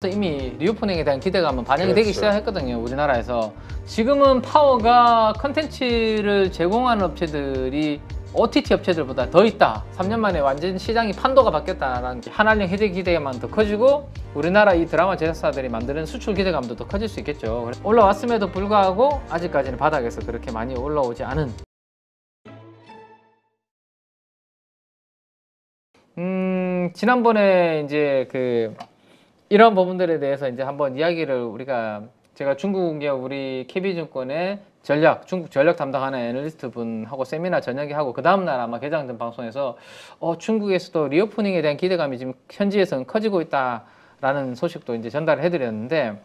이미 리오프닝에 대한 기대감은 반영이 되기 시작했거든요, 우리나라에서. 지금은 파워가 컨텐츠를 제공하는 업체들이 OTT 업체들보다 더 있다. 3년 만에 완전 시장이 판도가 바뀌었다라는 한한령 해제 기대감만 더 커지고 우리나라 이 드라마 제작사들이 만드는 수출 기대감도 더 커질 수 있겠죠. 올라왔음에도 불구하고 아직까지는 바닥에서 그렇게 많이 올라오지 않은 지난번에 이제 이런 부분들에 대해서 이제 한번 이야기를 제가 중국의 우리 KB증권의 중국 전략 담당하는 애널리스트 분하고 세미나 저녁에 하고 그 다음날 아마 개장된 방송에서 중국에서도 리오프닝에 대한 기대감이 지금 현지에서는 커지고 있다라는 소식도 이제 전달을 해드렸는데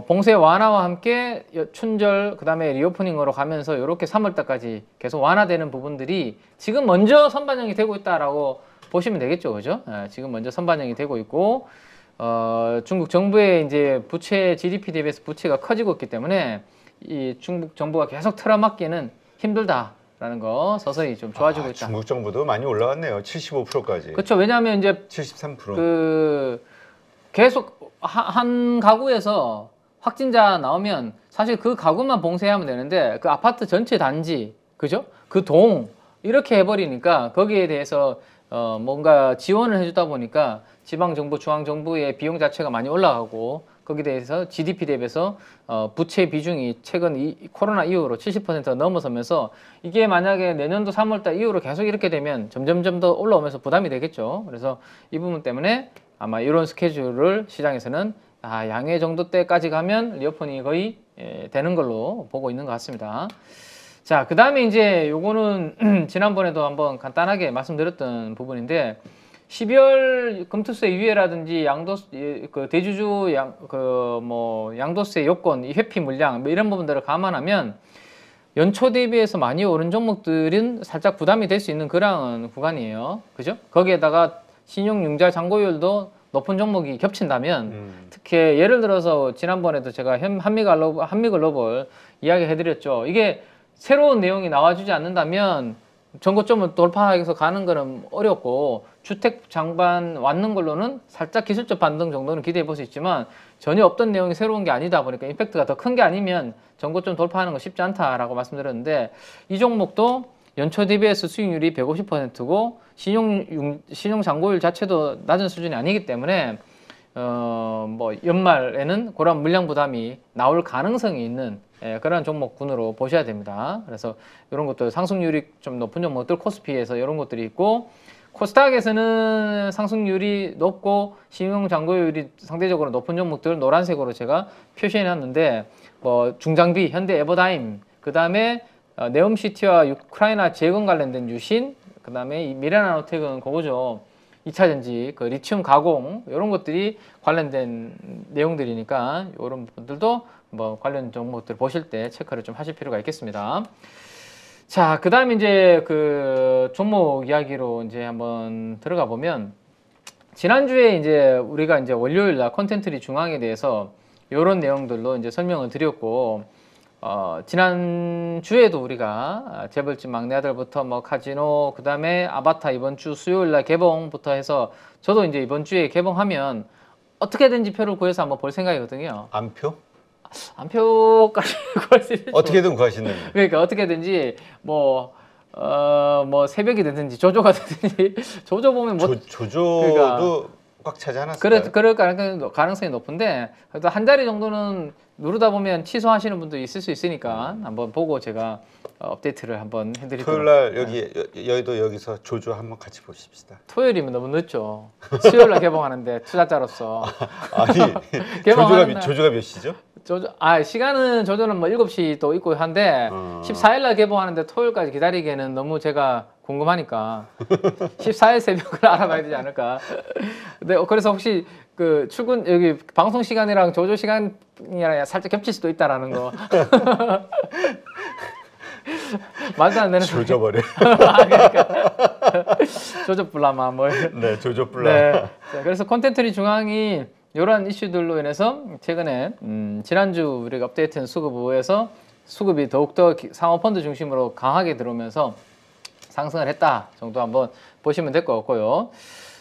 봉쇄 완화와 함께 춘절 그다음에 리오프닝으로 가면서 이렇게 3월달까지 계속 완화되는 부분들이 지금 먼저 선반영이 되고 있다라고 보시면 되겠죠, 그죠? 지금 먼저 선반영이 되고 있고. 중국 정부의 이제 부채 GDP 대비해서 부채가 커지고 있기 때문에 이 중국 정부가 계속 틀어막기는 힘들다라는 거 서서히 좀 좋아지고 있다. 중국 정부도 많이 올라왔네요. 75%까지. 그렇죠. 왜냐하면 이제 73%. 계속 한 가구에서 확진자 나오면 사실 그 가구만 봉쇄하면 되는데 그 아파트 전체 단지, 그죠? 그 동 이렇게 해버리니까 거기에 대해서 뭔가 지원을 해주다 보니까 지방정부, 중앙정부의 비용 자체가 많이 올라가고 거기에 대해서 GDP 대비해서 부채 비중이 최근 코로나 이후로 70% 넘어서면서 이게 만약에 내년도 3월달 이후로 계속 이렇게 되면 점점점 더 올라오면서 부담이 되겠죠. 그래서 이 부분 때문에 아마 이런 스케줄을 시장에서는 양회 정도 때까지 가면 리오프닝이 거의 되는 걸로 보고 있는 것 같습니다. 자, 그 다음에 이제 요거는 지난번에도 한번 간단하게 말씀드렸던 부분인데 12월 금투세 유예라든지 대주주 양도세 요건, 이 회피 물량 뭐 이런 부분들을 감안하면 연초 대비해서 많이 오른 종목들은 살짝 부담이 될 수 있는 그런 구간이에요. 그죠? 거기에다가 신용융자 잔고율도 높은 종목이 겹친다면 특히 예를 들어서 지난번에도 제가 한미글로벌 이야기 해드렸죠. 이게 새로운 내용이 나와주지 않는다면 전고점을 돌파해서 가는 거는 어렵고 주택 장반 왔는 걸로는 살짝 기술적 반등 정도는 기대해 볼 수 있지만 전혀 없던 내용이 새로운 게 아니다 보니까 임팩트가 더 큰 게 아니면 전고점 돌파하는 거 쉽지 않다라고 말씀드렸는데 이 종목도 연초 대비해서 수익률이 150%고 신용 잔고율 자체도 낮은 수준이 아니기 때문에 연말에는 그런 물량 부담이 나올 가능성이 있는 그런 종목군으로 보셔야 됩니다. 그래서 이런 것들 상승률이 좀 높은 종목들 코스피에서 이런 것들이 있고 코스닥에서는 상승률이 높고 신용 잔고율이 상대적으로 높은 종목들 노란색으로 제가 표시해 놨는데 중장비, 현대 에버다임, 그 다음에 네옴시티와 우크라이나 재건 관련된 유신, 그 다음에 미래나노텍은 그거죠. 2차전지, 리튬 가공 이런 것들이 관련된 내용들이니까 이런 부분들도 관련 종목들 보실 때 체크를 좀 하실 필요가 있겠습니다. 자, 그 다음에 이제 종목 이야기로 이제 한번 들어가 보면 지난주에 이제 우리가 이제 월요일 날 콘텐츠리 중앙에 대해서 이런 내용들로 이제 설명을 드렸고 지난주에도 우리가 재벌집 막내 아들부터 카지노, 그 다음에 아바타 이번 주 수요일날 개봉부터 해서 저도 이제 이번 주에 개봉하면 어떻게든지 표를 구해서 한번 볼 생각이거든요. 안표까지 구할 수 있죠. 어떻게든 구하신다면. 그러니까 어떻게든지 새벽이 되든지 조조가 되든지 조조 보면 조조도 그러니까, 꽉 차지 않았을까요? 그럴 가능성이 높은데 그래도 한 자리 정도는 누르다 보면 취소하시는 분도 있을 수 있으니까 한번 보고 제가 업데이트를 한번 해드리도록. 토요일날 여기서 조조 한번 같이 보십시다. 토요일이면 너무 늦죠. 수요일날 개봉하는데 투자자로서. 아니 조조가 몇 시죠? 시간은 조조는 7시 또 있고 한데 14일날 개봉하는데 토요일까지 기다리기에는 너무 제가 궁금하니까 14일 새벽을 알아봐야 되지 않을까. 근데 그래서 혹시 출근 여기 방송 시간이랑 조조 시간이랑 살짝 겹칠 수도 있다라는 거. 말도 안 되는 조져버려. 그러니까. 조조불라마 네, 조조불라. 네. 자, 그래서 콘텐츠리 중앙이 이러한 이슈들로 인해서 최근에 지난주 우리가 업데이트한 수급부에서 수급이 더욱더 상호펀드 중심으로 강하게 들어오면서 상승을 했다 정도 한번 보시면 될 것 같고요.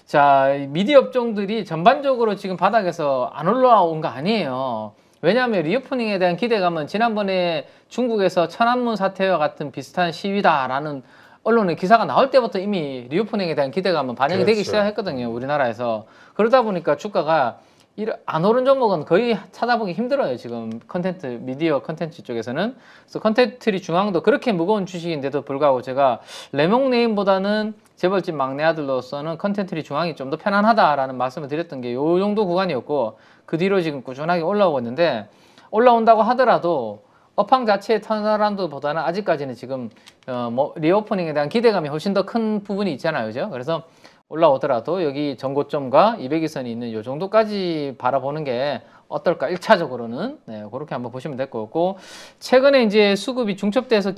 자, 미디어 업종들이 전반적으로 지금 바닥에서 안 올라온 거 아니에요. 왜냐하면 리오프닝에 대한 기대감은 지난번에 중국에서 천안문 사태와 같은 비슷한 시위다라는 언론의 기사가 나올 때부터 이미 리오프닝에 대한 기대감은 반영이 되기 그렇죠. 시작했거든요. 우리나라에서. 그러다 보니까 주가가 안 오른 종목은 거의 찾아보기 힘들어요. 지금 컨텐츠, 미디어 컨텐츠 쪽에서는. 그래서 컨텐츠리 중앙도 그렇게 무거운 주식인데도 불구하고 제가 레몽네임보다는 재벌집 막내 아들로서는 컨텐츠리 중앙이 좀 더 편안하다라는 말씀을 드렸던 게 요 정도 구간이었고, 그 뒤로 지금 꾸준하게 올라오고 있는데, 올라온다고 하더라도 업황 자체의 턴어라운드보다는 아직까지는 지금 리오프닝에 대한 기대감이 훨씬 더 큰 부분이 있잖아요. 그죠? 그래서 올라오더라도 여기 전고점과 200일선이 있는 요 정도까지 바라보는 게 어떨까? 1차적으로는 네, 그렇게 한번 보시면 될 것 같고, 최근에 이제 수급이 중첩돼서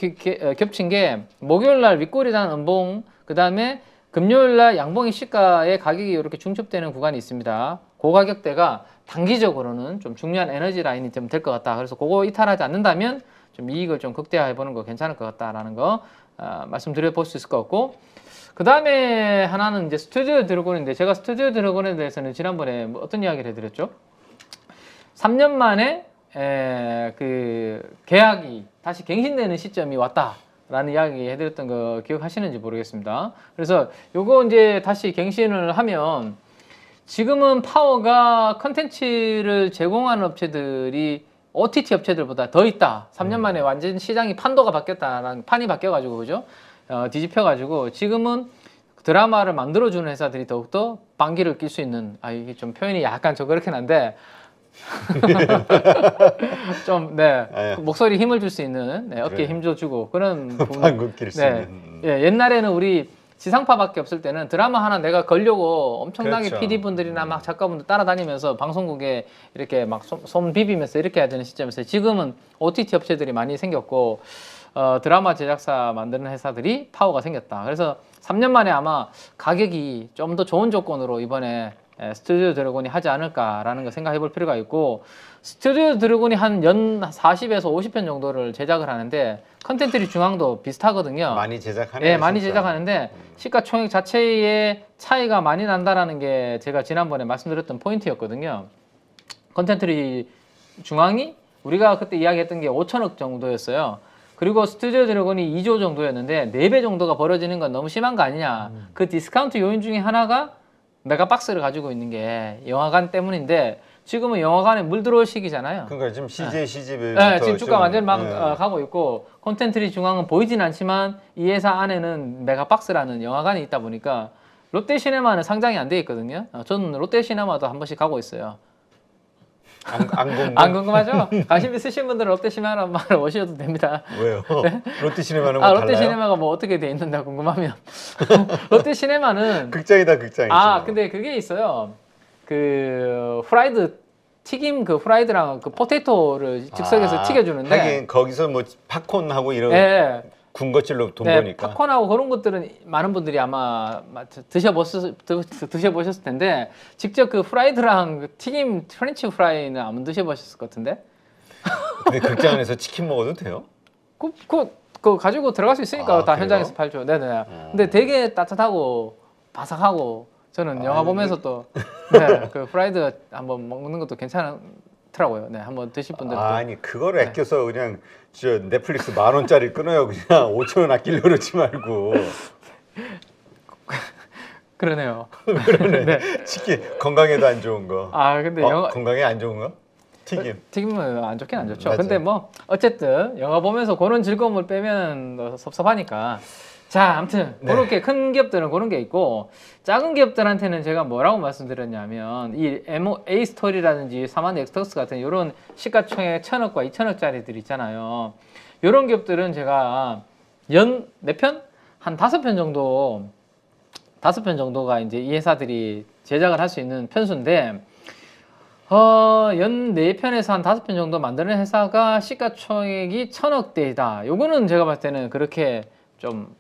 겹친 게 목요일 날 윗골이라는 음봉, 그 다음에 금요일 날 양봉이 시가의 가격이 이렇게 중첩되는 구간이 있습니다. 그 가격대가 단기적으로는 좀 중요한 에너지 라인이 좀 될 것 같다. 그래서 그거 이탈하지 않는다면 좀 이익을 좀 극대화해 보는 거 괜찮을 것 같다라는 거 말씀드려 볼 수 있을 것 같고, 그 다음에 하나는 이제 스튜디오 드래곤인데, 제가 스튜디오 드래곤에 대해서는 지난번에 뭐 어떤 이야기를 해드렸죠? 3년 만에 그 계약이 다시 갱신되는 시점이 왔다라는 이야기 해드렸던 거 기억하시는지 모르겠습니다. 그래서 요거 이제 다시 갱신을 하면, 지금은 파워가 컨텐츠를 제공하는 업체들이 OTT 업체들보다 더 있다. 3년 만에 완전 시장이 판도가 바뀌었다라는, 판이 바뀌어가지고, 그죠? 뒤집혀가지고 지금은 드라마를 만들어주는 회사들이 더욱더 반기를 낄 수 있는, 이게 좀 표현이 약간 좀 그렇긴 한데 좀 네, 목소리 힘을 줄 수 있는, 네, 어깨에 힘 줘주고 그런 방귀 낄 수 네, 있는. 예, 옛날에는 우리 지상파밖에 없을 때는 드라마 하나 내가 걸려고 엄청나게 그렇죠. PD분들이나 막 작가분들 따라다니면서 방송국에 이렇게 막 손 비비면서 이렇게 해야 되는 시점에서, 지금은 OTT 업체들이 많이 생겼고 드라마 제작사 만드는 회사들이 파워가 생겼다. 그래서 3년 만에 아마 가격이 좀 더 좋은 조건으로 이번에 스튜디오 드래곤이 하지 않을까라는 거 생각해 볼 필요가 있고, 스튜디오 드래곤이 한 연 40에서 50편 정도를 제작을 하는데 컨텐츠리 중앙도 비슷하거든요. 많이 제작하네요. 예, 많이 진짜. 제작하는데 시가총액 자체의 차이가 많이 난다라는 게 제가 지난번에 말씀드렸던 포인트였거든요. 컨텐츠리 중앙이 우리가 그때 이야기했던 게 5천억 정도였어요. 그리고 스튜디오 드래곤이 2조 정도였는데 4배 정도가 벌어지는 건 너무 심한 거 아니냐. 그 디스카운트 요인 중에 하나가 메가박스를 가지고 있는 게 영화관 때문인데, 지금은 영화관에 물 들어올 시기잖아요. 그러니까 지금 CJ, CGV 네, 지금 주가 완전히 막 가고 있고, 콘텐츠리 중앙은 보이진 않지만 이 회사 안에는 메가박스라는 영화관이 있다 보니까 롯데시네마는 상장이 안 돼 있거든요. 저는 롯데시네마도 한 번씩 가고 있어요. 안 궁금하죠? 관심 있으신 분들은 롯데시네마를 오셔도 됩니다. 왜요? 롯데시네마는 뭐 달라요? 롯데시네마가 뭐 어떻게 돼 있는다 궁금하면 롯데시네마는 극장이다, 극장이죠. 근데 그게 있어요. 그 프라이드 튀김, 그 프라이드랑 그 포테이토를 즉석에서 튀겨주는데, 하긴 거기서 뭐 팝콘하고 이런 예, 군것질로 돈 네, 버니까. 팝콘하고 그런 것들은 많은 분들이 아마 드셔보셨을 텐데, 직접 그 프라이드랑 그 튀김 프렌치 프라이는 안 드셔보셨을 것 같은데. 근데 극장 안에서 치킨 먹어도 돼요? 그거 가지고 들어갈 수 있으니까 다 그래요? 현장에서 팔죠. 네네. 근데 되게 따뜻하고 바삭하고, 저는 영화 보면서 또 네, 그 프라이드 한번 먹는 것도 괜찮더라고요. 네, 한번 드실 분들도. 아니 그거를 아껴서 그냥 저 넷플릭스 10,000원짜리 끊어요. 그냥 5,000원 아끼려고 그러지 말고. 그러네요. 그러네. 네. 치킨 건강에도 안 좋은 거. 근데 건강에 안 좋은 거? 튀김. 튀김은 안 좋긴 안 좋죠. 맞아요. 근데 뭐 어쨌든 영화 보면서 그런 즐거움을 빼면 섭섭하니까. 자, 아무튼 네. 그렇게 큰 기업들은 그런 게 있고, 작은 기업들한테는 제가 뭐라고 말씀드렸냐면, 이 A 스토리라든지 사만 엑스터스 같은 이런 시가총액 1,000억과 2,000억짜리들 있잖아요. 이런 기업들은 제가 연 몇 편? 한 5편 정도, 5편 정도가 이제 이 회사들이 제작을 할 수 있는 편수인데, 연 4편에서 한 5편 정도 만드는 회사가 시가총액이 1,000억대이다. 요거는 제가 봤을 때는 그렇게 좀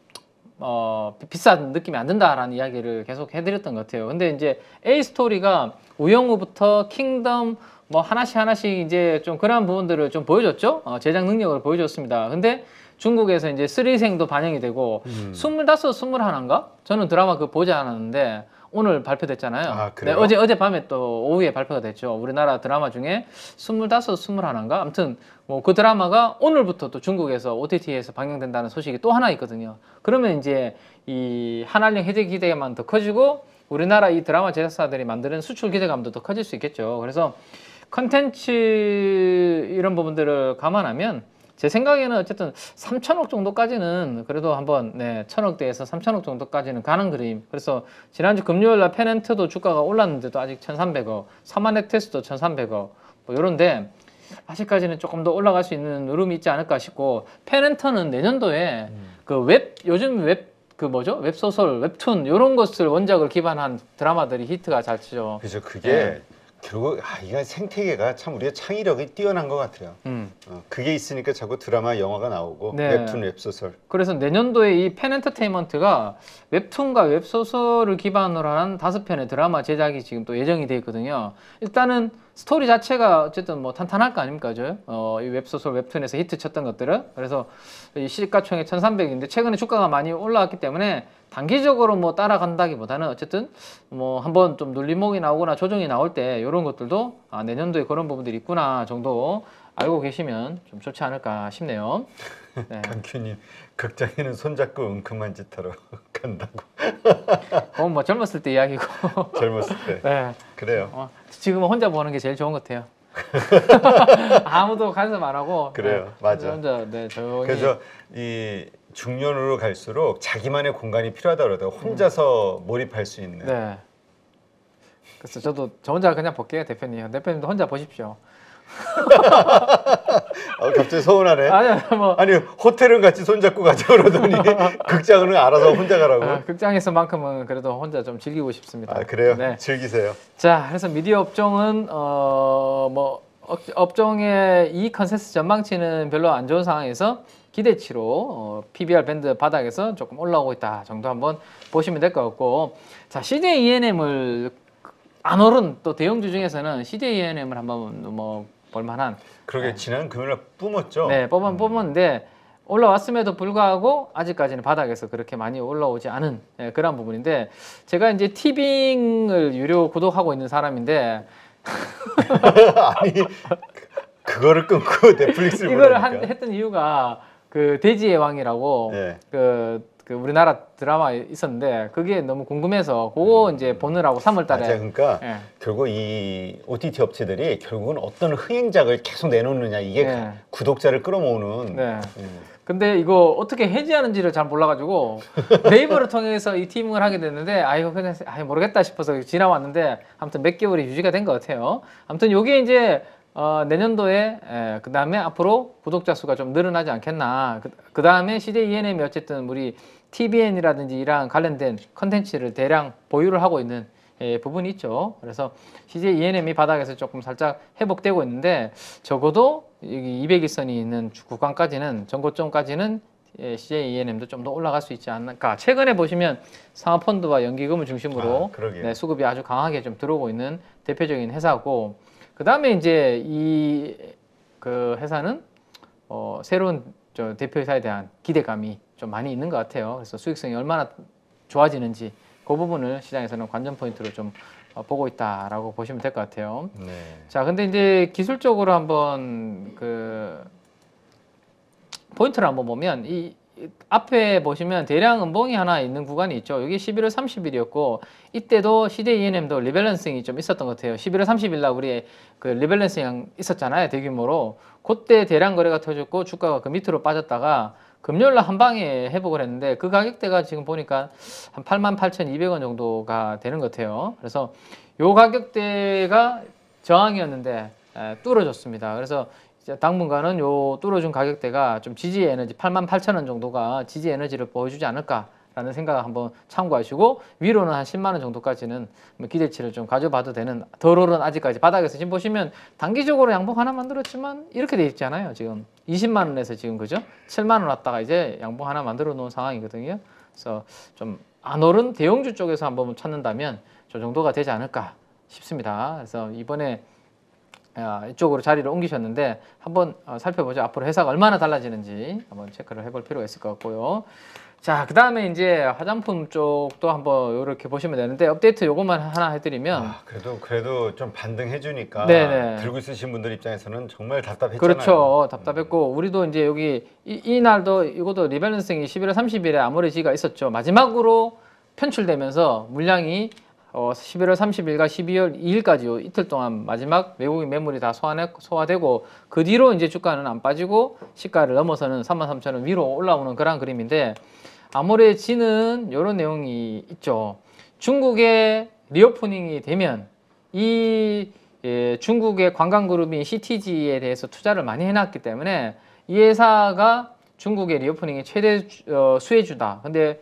비싼 느낌이 안 든다라는 이야기를 계속 해드렸던 것 같아요. 근데 이제 A 스토리가 우영우부터 킹덤 뭐 하나씩 이제 좀 그런 부분들을 좀 보여줬죠. 제작 능력을 보여줬습니다. 근데 중국에서 이제 3생도 반영이 되고 25, 21인가? 저는 드라마 그거 보지 않았는데 오늘 발표됐잖아요. 아, 네, 그래요? 어젯밤에 또 오후에 발표가 됐죠. 우리나라 드라마 중에 25, 21인가? 아무튼 뭐 그 드라마가 오늘부터 또 중국에서 OTT에서 방영된다는 소식이 또 하나 있거든요. 그러면 이제 이 한알령 해제 기대감만 더 커지고 우리나라 이 드라마 제작사들이 만드는 수출 기대감도 더 커질 수 있겠죠. 그래서 컨텐츠 이런 부분들을 감안하면 제 생각에는 어쨌든 3천억 정도까지는 그래도 한번 1,000억대에서 3천억 정도까지는 가는 그림. 그래서 지난주 금요일 날 페넨트도 주가가 올랐는데도 아직 1,300억, 사마넥테스도 1,300억 뭐 이런데 아직까지는 조금 더 올라갈 수 있는 흐름이 있지 않을까 싶고 페넨터는 내년도에 요즘 웹소설, 웹툰 이런 것을 원작을 기반한 드라마들이 히트가 잘 치죠. 그래서 그게 결국 이게 생태계가 참 우리의 창의력이 뛰어난 것 같아요. 그게 있으니까 자꾸 드라마, 영화가 나오고 웹툰, 웹소설. 그래서 내년도에 이 펜엔터테인먼트가 웹툰과 웹소설을 기반으로 한 5편의 드라마 제작이 지금 또 예정이 돼 있거든요. 일단은 스토리 자체가 어쨌든 뭐 탄탄할 거 아닙니까, 이 웹소설, 웹툰에서 히트 쳤던 것들은. 그래서 이 시가총액 1,300인데 최근에 주가가 많이 올라왔기 때문에 단기적으로 뭐 따라간다기보다는 어쨌든 뭐 한번 좀 눌림목이 나오거나 조정이 나올 때 이런 것들도 내년도에 그런 부분들이 있구나 정도 알고 계시면 좀 좋지 않을까 싶네요. 네. 강큐님, 극장에는 손잡고 은큼한 짓 하러 간다고. 그건 뭐 젊었을 때 이야기고. 젊었을 때. 네. 그래요. 지금은 혼자 보는 게 제일 좋은 것 같아요. 아무도 간섭 안 하고. 그래요, 맞아. 혼자 조용히. 그래서 이 중년으로 갈수록 자기만의 공간이 필요하다 그러더라고. 혼자서 몰입할 수 있는. 네. 그래서 저도 저 혼자 그냥 볼게요, 대표님. 대표님도 혼자 보십시오. 갑자기 서운하네. 아니 호텔은 같이 손잡고 가자 그러더니 극장은 알아서 혼자 가라고. 극장에서만큼은 그래도 혼자 좀 즐기고 싶습니다. 그래요? 네. 즐기세요. 자, 그래서 미디어 업종은 업종의 이익 컨센서스 전망치는 별로 안 좋은 상황에서 기대치로 PBR 밴드 바닥에서 조금 올라오고 있다 정도 한번 보시면 될 것 같고, 자, CJ ENM을 안 오른 또 대형주 중에서는 CJ ENM을 한번 뭐 볼만한. 그러게 지난 금요일에 뿜었죠. 네, 뽑았는데 올라왔음에도 불구하고 아직까지는 바닥에서 그렇게 많이 올라오지 않은 그런 부분인데, 제가 이제 티빙을 유료 구독하고 있는 사람인데 아니 그거를 끊고 넷플릭스를 이거를 보니까 했던 이유가 그 돼지의 왕이라고 네. 그 우리나라 드라마 있었는데 그게 너무 궁금해서 그거 이제 보느라고 3월달에. 맞아요. 그러니까 예. 결국 이 OTT 업체들이 결국은 어떤 흥행작을 계속 내놓느냐 이게 네. 구독자를 끌어모으는. 네. 근데 이거 어떻게 해지하는지를 잘 몰라가지고 네이버를 통해서 이 티빙을 하게 됐는데 이거 그냥 모르겠다 싶어서 지나왔는데 아무튼 몇 개월이 유지가 된 것 같아요. 아무튼 요게 이제 내년도에 그 다음에 앞으로 구독자 수가 좀 늘어나지 않겠나. 그 다음에 CJ ENM이 어쨌든 우리 TVN이라든지 이랑 관련된 컨텐츠를 대량 보유를 하고 있는 부분이 있죠. 그래서 CJ ENM이 바닥에서 조금 살짝 회복되고 있는데 적어도 여기 200일선이 있는 구간까지는 전고점까지는 CJ ENM도 좀 더 올라갈 수 있지 않을까. 최근에 보시면 상하펀드와 연기금을 중심으로 수급이 아주 강하게 좀 들어오고 있는 대표적인 회사고, 그 다음에 이제 이 그 회사는 새로운 대표 회사에 대한 기대감이 좀 많이 있는 것 같아요. 그래서 수익성이 얼마나 좋아지는지 그 부분을 시장에서는 관전 포인트로 좀 보고 있다라고 보시면 될 것 같아요. 네. 자, 근데 이제 기술적으로 한번 그 포인트를 한번 보면 이 앞에 보시면 대량 음봉이 하나 있는 구간이 있죠. 여기 11월 30일이었고 이때도 CJ ENM도 리밸런싱이 좀 있었던 것 같아요. 11월 30일 날 우리 그 리밸런싱 있었잖아요, 대규모로. 그때 대량 거래가 터졌고 주가가 그 밑으로 빠졌다가 금요일 날 한 방에 회복을 했는데 그 가격대가 지금 보니까 한 88,200원 정도가 되는 것 같아요. 그래서 요 가격대가 저항이었는데 뚫어졌습니다. 그래서 당분간은 요 뚫어준 가격대가 좀 지지 에너지 88,000원 정도가 지지 에너지를 보여주지 않을까라는 생각을 한번 참고하시고, 위로는 한 10만 원 정도까지는 기대치를 좀 가져봐도 되는. 덜오른 아직까지 바닥에서 지금 보시면 단기적으로 양봉 하나 만들었지만 이렇게 돼 있잖아요. 지금 20만 원에서 지금 그죠? 7만 원 왔다가 이제 양봉 하나 만들어 놓은 상황이거든요. 그래서 좀 안 오른 대형주 쪽에서 한번 찾는다면 저 정도가 되지 않을까 싶습니다. 그래서 이번에 이쪽으로 자리를 옮기셨는데 한번 살펴보죠. 앞으로 회사가 얼마나 달라지는지 한번 체크를 해볼 필요가 있을 것 같고요. 자, 그 다음에 이제 화장품 쪽도 한번 이렇게 보시면 되는데 업데이트 요것만 하나 해드리면 그래도 좀 반등해주니까 네네. 들고 있으신 분들 입장에서는 정말 답답했잖아요. 그렇죠. 답답했고 우리도 이제 여기 이 날도 이것도 리밸런싱이 11월 30일에 아모레지가 있었죠. 마지막으로 편출되면서 물량이 11월 30일과 12월 2일까지 이틀 동안 마지막 외국인 매물이 다 소화되고 그 뒤로 이제 주가는 안 빠지고 시가를 넘어서는 33,000원 위로 올라오는 그런 그림인데 아모레지는 이런 내용이 있죠. 중국의 리오프닝이 되면 이 중국의 관광그룹인 CTG에 대해서 투자를 많이 해놨기 때문에 이 회사가 중국의 리오프닝의 최대 수혜주다. 근데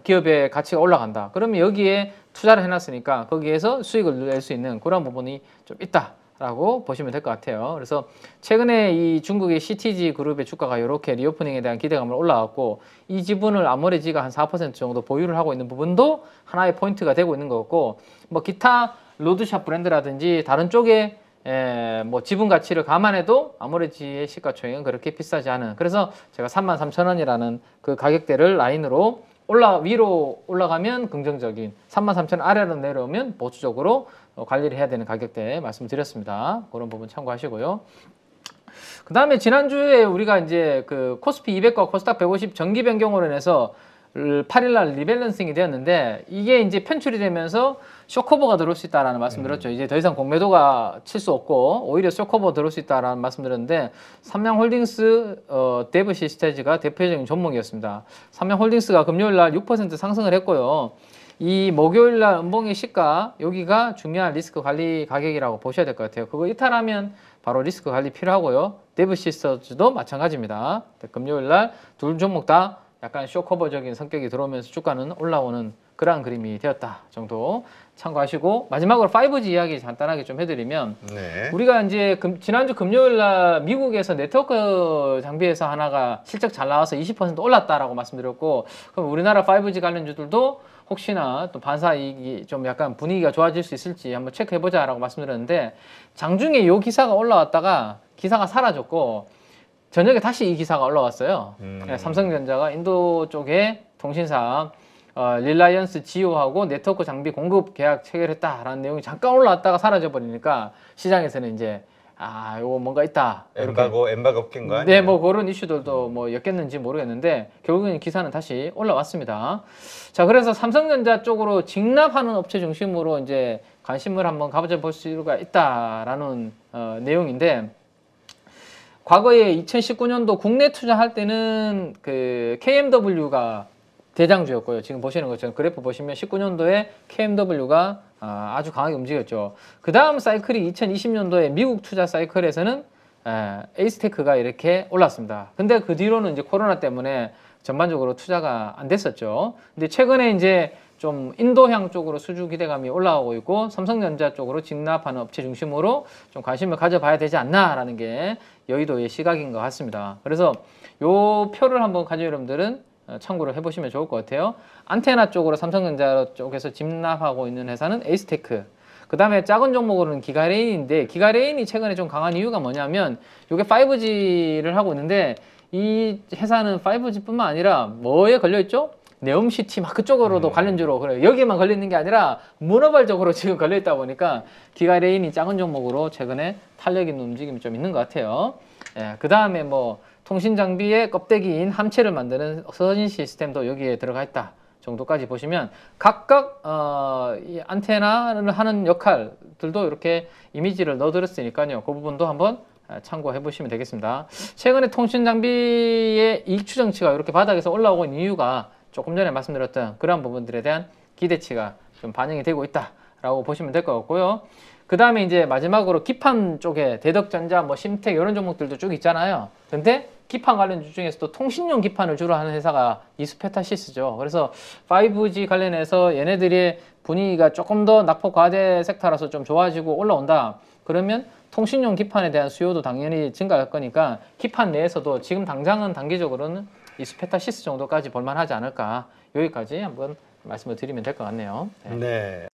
기업의 가치가 올라간다. 그러면 여기에 투자를 해놨으니까 거기에서 수익을 낼 수 있는 그런 부분이 좀 있다라고 보시면 될 것 같아요. 그래서 최근에 이 중국의 CTG 그룹의 주가가 이렇게 리오프닝에 대한 기대감을 올라왔고 이 지분을 아모레지가 한 4% 정도 보유를 하고 있는 부분도 하나의 포인트가 되고 있는 것 같고 뭐 기타 로드샵 브랜드라든지 다른 쪽에 뭐 지분 가치를 감안해도 아모레지의 시가총액은 그렇게 비싸지 않은 그래서 제가 33,000원이라는 그 가격대를 라인으로 위로 올라가면 긍정적인 33,000원 아래로 내려오면 보수적으로 관리를 해야 되는 가격대 말씀드렸습니다. 그런 부분 참고하시고요. 그 다음에 지난주에 우리가 이제 그 코스피 200과 코스닥 150 정기 변경으로 인해서 8일날 리밸런싱이 되었는데 이게 이제 편출이 되면서 쇼커버가 들어올 수 있다라는 말씀드렸죠. 이제 더 이상 공매도가 칠 수 없고 오히려 쇼커버 들어올 수 있다라는 말씀드렸는데 삼양홀딩스 데브 시스테지가 대표적인 종목이었습니다. 삼양홀딩스가 금요일날 6% 상승을 했고요. 이 목요일날 음봉의 시가 여기가 중요한 리스크 관리 가격이라고 보셔야 될 것 같아요. 그거 이탈하면 바로 리스크 관리 필요하고요. 데브 시스테지도 마찬가지입니다. 금요일날 둘 종목 다 약간 쇼커버적인 성격이 들어오면서 주가는 올라오는 그러한 그림이 되었다 정도 참고하시고 마지막으로 5G 이야기 간단하게 좀 해드리면 우리가 이제 지난주 금요일날 미국에서 네트워크 장비에서 하나가 실적 잘 나와서 20% 올랐다라고 말씀드렸고 그럼 우리나라 5G 관련주들도 혹시나 또 반사 이익이 좀 약간 분위기가 좋아질 수 있을지 한번 체크해보자라고 말씀드렸는데 장중에 이 기사가 올라왔다가 기사가 사라졌고 저녁에 다시 이 기사가 올라왔어요. 삼성전자가 인도 쪽에 통신사 릴라이언스 지오하고 네트워크 장비 공급 계약 체결했다라는 내용이 잠깐 올라왔다가 사라져 버리니까 시장에서는 이제 요거 뭔가 있다. 엠바고 낀 거 아니에요? 네, 뭐 그런 이슈들도 뭐 엮였는지 모르겠는데 결국엔 기사는 다시 올라왔습니다. 자, 그래서 삼성전자 쪽으로 직납하는 업체 중심으로 이제 관심을 한번 가져볼 수가 있다라는 내용인데. 과거에 2019년도 국내 투자할 때는 그 KMW가 대장주였고요. 지금 보시는 것처럼 그래프 보시면 19년도에 KMW가 아주 강하게 움직였죠. 그 다음 사이클이 2020년도에 미국 투자 사이클에서는 에이스테크가 이렇게 올랐습니다. 근데 그 뒤로는 이제 코로나 때문에 전반적으로 투자가 안 됐었죠. 근데 최근에 이제 좀 인도향 쪽으로 수주 기대감이 올라오고 있고 삼성전자 쪽으로 직납하는 업체 중심으로 좀 관심을 가져봐야 되지 않나라는 게 여의도의 시각인 것 같습니다. 그래서 요 표를 한번 가진 여러분들은 참고를 해보시면 좋을 것 같아요. 안테나 쪽으로 삼성전자 쪽에서 직납하고 있는 회사는 에이스테크. 그 다음에 작은 종목으로는 기가레인인데 기가레인이 최근에 좀 강한 이유가 뭐냐면 이게 5G를 하고 있는데 이 회사는 5G뿐만 아니라 뭐에 걸려있죠? 네옴시티 막 그쪽으로도 관련주로 그래요. 여기에만 걸리는 게 아니라 문어발적으로 지금 걸려있다 보니까 기가레인이 작은 종목으로 최근에 탄력 있는 움직임이 좀 있는 것 같아요. 그 다음에 뭐 통신장비의 껍데기인 함체를 만드는 서진 시스템도 여기에 들어가 있다 정도까지 보시면 각각 이 안테나를 하는 역할들도 이렇게 이미지를 넣어드렸으니까요. 그 부분도 한번 참고해 보시면 되겠습니다. 최근에 통신장비의 이익 추정치가 이렇게 바닥에서 올라오고 있는 이유가 조금 전에 말씀드렸던 그런 부분들에 대한 기대치가 좀 반영이 되고 있다라고 보시면 될 것 같고요. 그 다음에 이제 마지막으로 기판 쪽에 대덕전자, 뭐 심텍 이런 종목들도 쭉 있잖아요. 근데 기판 관련주 중에서도 통신용 기판을 주로 하는 회사가 이스페타시스죠. 그래서 5G 관련해서 얘네들의 분위기가 조금 더 낙폭 과대 섹터라서 좀 좋아지고 올라온다. 그러면 통신용 기판에 대한 수요도 당연히 증가할 거니까 기판 내에서도 지금 당장은 단기적으로는 이스페타시스 정도까지 볼만하지 않을까. 여기까지 한번 말씀을 드리면 될 것 같네요. 네.